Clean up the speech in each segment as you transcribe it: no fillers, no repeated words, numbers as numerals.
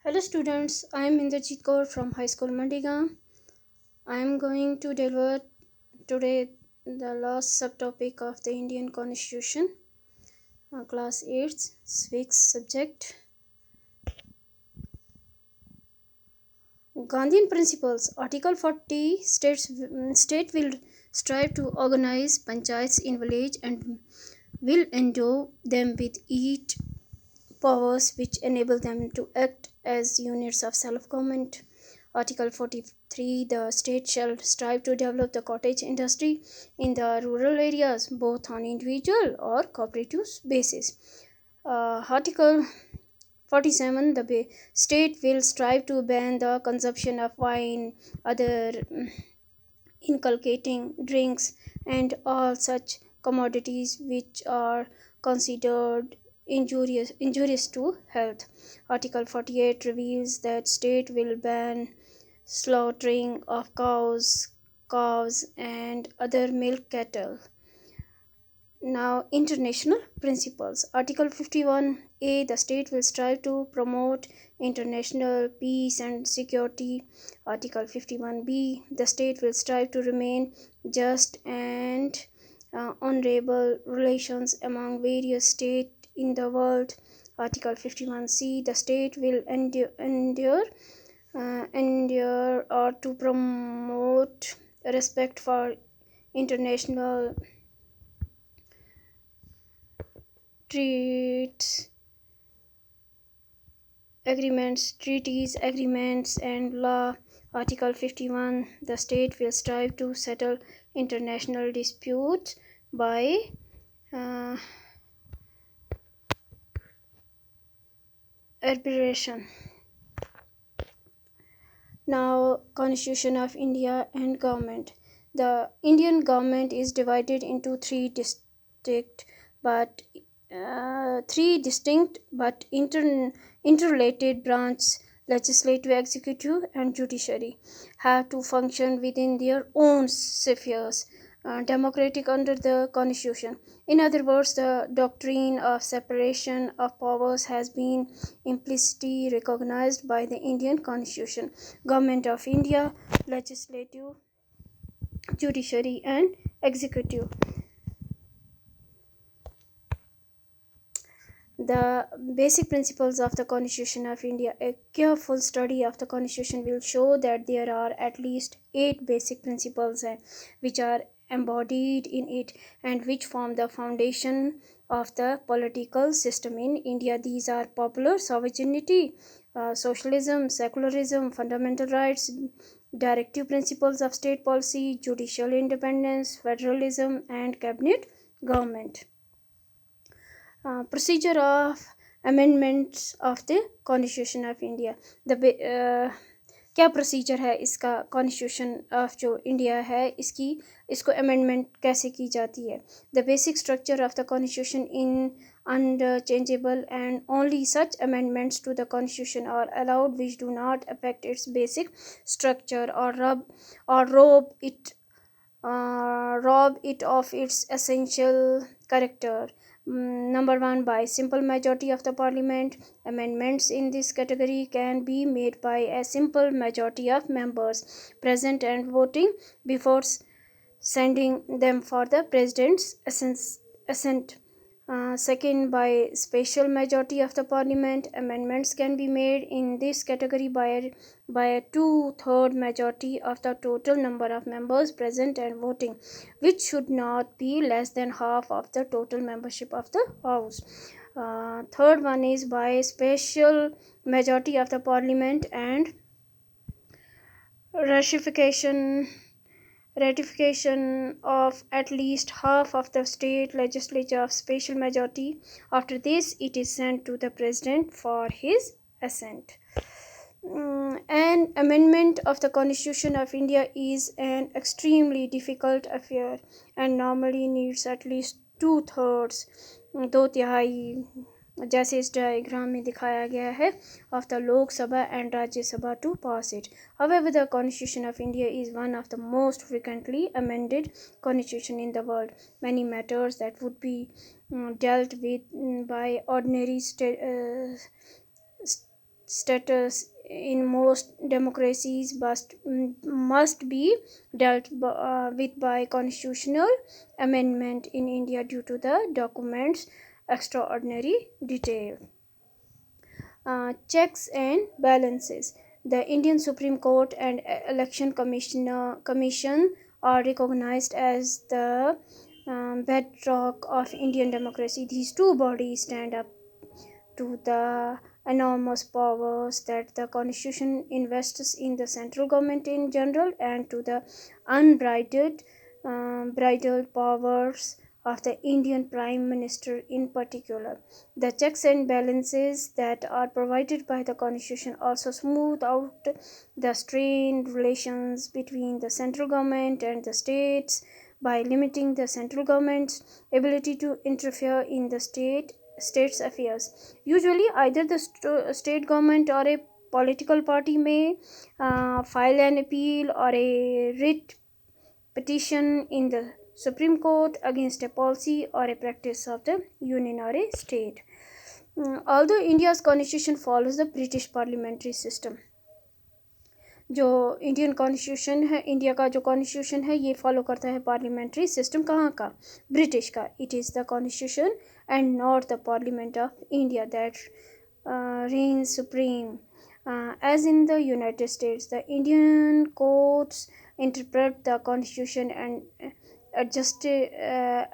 Hello students, I am Indrajit Kaur from High School Mandiga. I am going to deliver today the last subtopic of the Indian Constitution, class 8, civics subject. Gandhian principles. Article 40 states state will strive to organize panchayats in village and will endow them with each powers which enable them to act as units of self-government. Article 43. The state shall strive to develop the cottage industry in the rural areas, both on individual or cooperative basis. Article 47. The state will strive to ban the consumption of wine, other inculcating drinks, and all such commodities which are considered injurious to health. Article 48 reveals that state will ban slaughtering of cows, calves, and other milk cattle. Now, international principles. Article 51A. The state will strive to promote international peace and security. Article 51B. The state will strive to remain just and honorable relations among various states in the world. Article 51C. The state will endure or to promote respect for international treats, treaties, agreements, and law. Article 51. The state will strive to settle international disputes by uh, arbitration. Now, Constitution of India and Government. The Indian government is divided into three distinct but interrelated branches: legislative, executive, and judiciary, have to function within their own spheres, democratic under the constitution. In other words, the doctrine of separation of powers has been implicitly recognized by the Indian constitution. Government of India: legislative, judiciary, and executive. The basic principles of the Constitution of India. A careful study of the Constitution will show that there are at least 8 basic principles which are embodied in it and which form the foundation of the political system in India. These are popular sovereignty, socialism, secularism, fundamental rights, directive principles of state policy, judicial independence, federalism, and cabinet government. Procedure of amendments of the constitution of India. क्या procedure है इसका? Constitution of जो India है इसको amendment कैसे की जाती है? The basic structure of the constitution in unchangeable, and only such amendments to the constitution are allowed which do not affect its basic structure or rob it of its essential character. Number 1, by simple majority of the parliament. Amendments in this category can be made by a simple majority of members present and voting before sending them for the president's assent. Second, by special majority of the parliament. Amendments can be made in this category by a 2/3 majority of the total number of members present and voting, which should not be less than half of the total membership of the house. Third one is by special majority of the parliament and ratification of at least half of the state legislature of special majority. After this, it is sent to the president for his assent. An amendment of the Constitution of India is an extremely difficult affair and normally needs at least 2/3, 2/3, जैसे इस diagram में दिखाया गया है, of the Lok Sabha and Rajya Sabha to pass it. However, the Constitution of India is one of the most frequently amended constitution in the world. Many matters that would be dealt with by ordinary status in most democracies must be with by constitutional amendment in India due to the document's extraordinary detail. Checks and balances. The Indian Supreme Court and Election Commission are recognized as the bedrock of Indian democracy. These two bodies stand up to the enormous powers that the constitution invests in the central government in general and to the unbridled bridled powers of the Indian Prime Minister in particular. The checks and balances that are provided by the constitution also smooth out the strained relations between the central government and the states by limiting the central government's ability to interfere in the state's affairs. Usually, either the state government or a political party may file an appeal or a writ petition in the Supreme Court against a policy or a practice of the union or a state. Although India's constitution follows the British parliamentary system, जो Indian constitution है, India का जो constitution है ये follow करता है parliamentary system कहाँ का, ब्रिटिश का. It is the constitution and not the parliament of India that reigns supreme. As in the United States, the Indian courts interpret the constitution and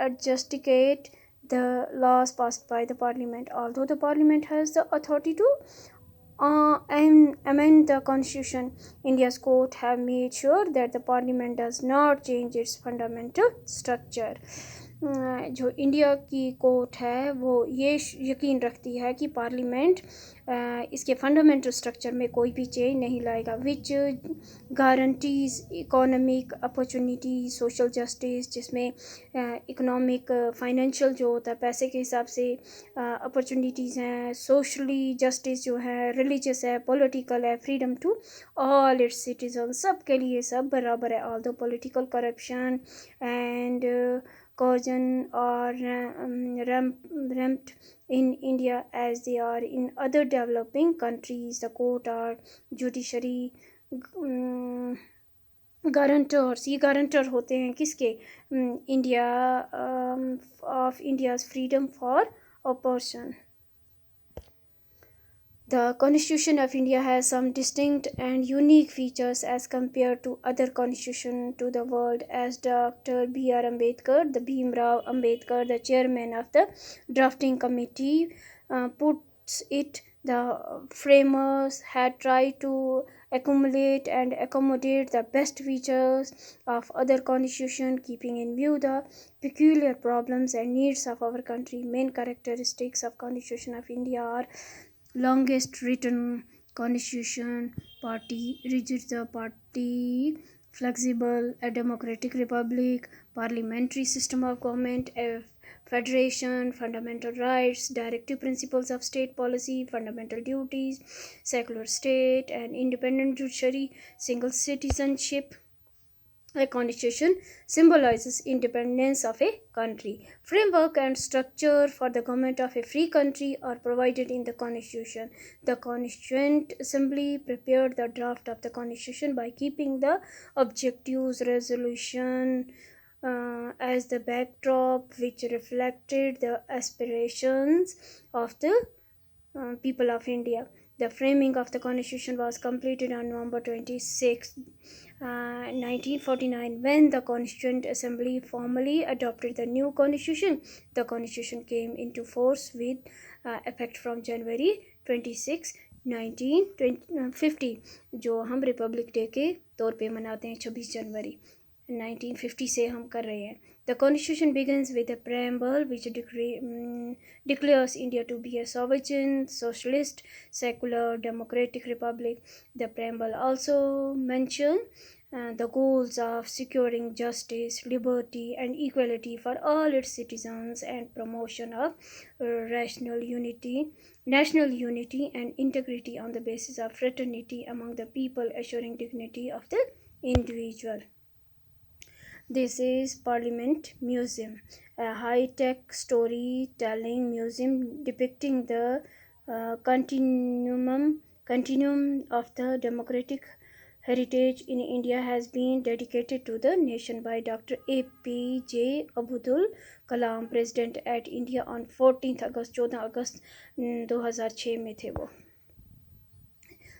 adjudicate the laws passed by the parliament. Although the parliament has the authority to and amend the constitution, India's court have made sure that the parliament does not change its fundamental structure. जो India की court है वो ये यकीन रखती है कि parliament इसके फंडामेंटल स्ट्रक्चर में कोई भी चेंज नहीं लाएगा, which guarantees economic opportunity, social justice, जिसमें इकोनॉमिक फाइनेंशियल जो होता है पैसे के हिसाब से अपॉर्चुनिटीज़ हैं, सोशली जस्टिस जो है, रिलीजियस है, पॉलिटिकल है, freedom to all its citizen, सब के लिए सब बराबर है. All the political corruption and coercion are ramped in India as they are in other developing countries. The court are judiciary guarantors. ये guarantor होते हैं किसके, India of India's freedom for a person. The Constitution of India has some distinct and unique features as compared to other constitutions to the world, as Dr. B.R. Ambedkar, the Bhimrao Ambedkar, the chairman of the drafting committee, puts it. The framers had tried to accumulate and accommodate the best features of other constitutions, keeping in view the peculiar problems and needs of our country. Main characteristics of Constitution of India are longest written constitution, party rigid the party, flexible, a democratic republic, parliamentary system of government, a federation, fundamental rights, directive principles of state policy, fundamental duties, secular state, and independent judiciary, single citizenship. A constitution symbolizes independence of a country. Framework and structure for the government of a free country are provided in the constitution. The Constituent Assembly prepared the draft of the constitution by keeping the objectives resolution as the backdrop, which reflected the aspirations of the people of India. The framing of the constitution was completed on November 26, 1949, when the Constituent Assembly formally adopted the new constitution. The constitution came into force with effect from January 26, 1950, जो हम Republic day के तौर पे मनाते हैं 26 जनवरी 1950 से हम कर रहे हैं. The constitution begins with a preamble which declares India to be a sovereign, socialist, secular, democratic republic. The preamble also mentions the goals of securing justice, liberty, and equality for all its citizens and promotion of national unity and integrity on the basis of fraternity among the people, assuring dignity of the individual. This is Parliament Museum, a high-tech storytelling museum depicting the continuum of the democratic heritage in India has been dedicated to the nation by Dr. APJ Abdul Kalam, President at India on 14 अगस्त 14 अगस्त 2006 में थे वो.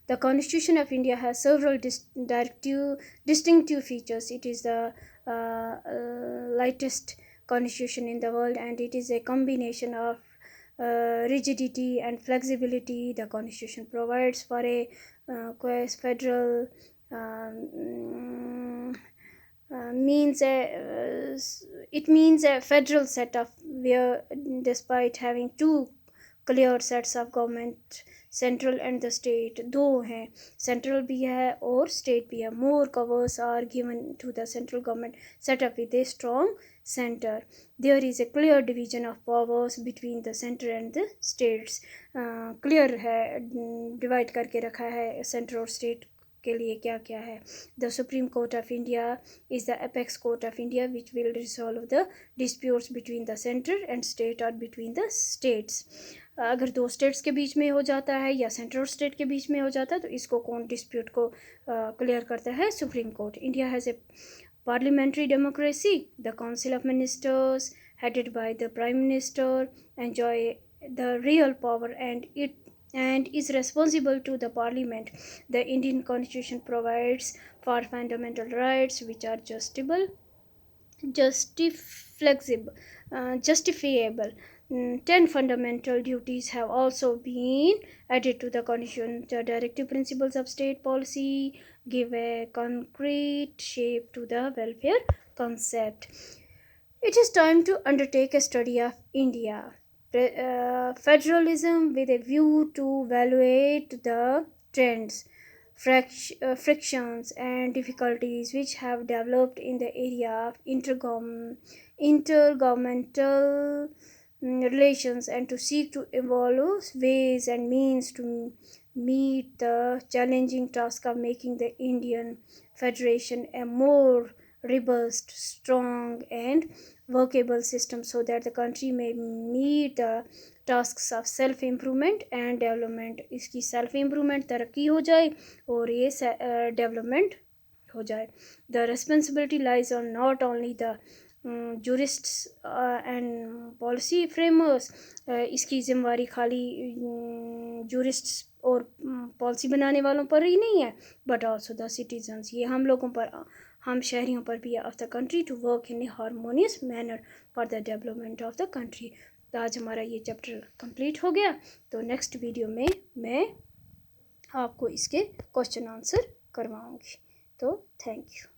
The Constitution of India has several distinctive features. It is the lightest constitution in the world, and it is a combination of rigidity and flexibility. The Constitution provides for a federal means a federal setup where, despite having two clear sets of government, central and the state, दो हैं, central भी है और state भी है. More covers are given to the central government setup with a strong centre. There is a clear division of powers between the centre and the states. Clear है, divide करके रखा है सेंटर और स्टेट के लिए क्या क्या है. The supreme court of India is the apex court of India which will resolve the disputes between the centre and state और बिटवीन द स्टेट्स. अगर दो स्टेट्स के बीच में हो जाता है या सेंटर और स्टेट के बीच में हो जाता है तो इसको कौन डिस्प्यूट को क्लियर करता है? Supreme court. India has a parliamentary democracy. The council of ministers headed by the prime minister enjoy the real power and is responsible to the parliament. The Indian constitution provides for fundamental rights which are justifiable. 10 fundamental duties have also been added to the constitution. The directive principles of state policy give a concrete shape to the welfare concept. It is time to undertake a study of India. Federalism with a view to evaluate the trends, frictions and difficulties which have developed in the area of intergovernmental relations and to seek to evolve ways and means to meet the challenging task of making the Indian Federation a more robust, strong and workable system so that the country may meet the tasks of self improvement and development. इसकी self improvement तरक्की हो जाए और ये development हो जाए. The responsibility lies on not only the jurists and policy framers. इसकी जिम्मेवारी खाली jurists और पॉलिसी बनाने वालों पर ही नहीं है, बट ऑल्सो द सिटीजन्स. ये हम लोगों पर, हम शहरियों पर भी of the country to work in a harmonious manner for the development of the country. तो आज हमारा ये चैप्टर कंप्लीट हो गया. तो नेक्स्ट वीडियो में मैं आपको इसके क्वेश्चन आंसर करवाऊँगी. तो थैंक यू.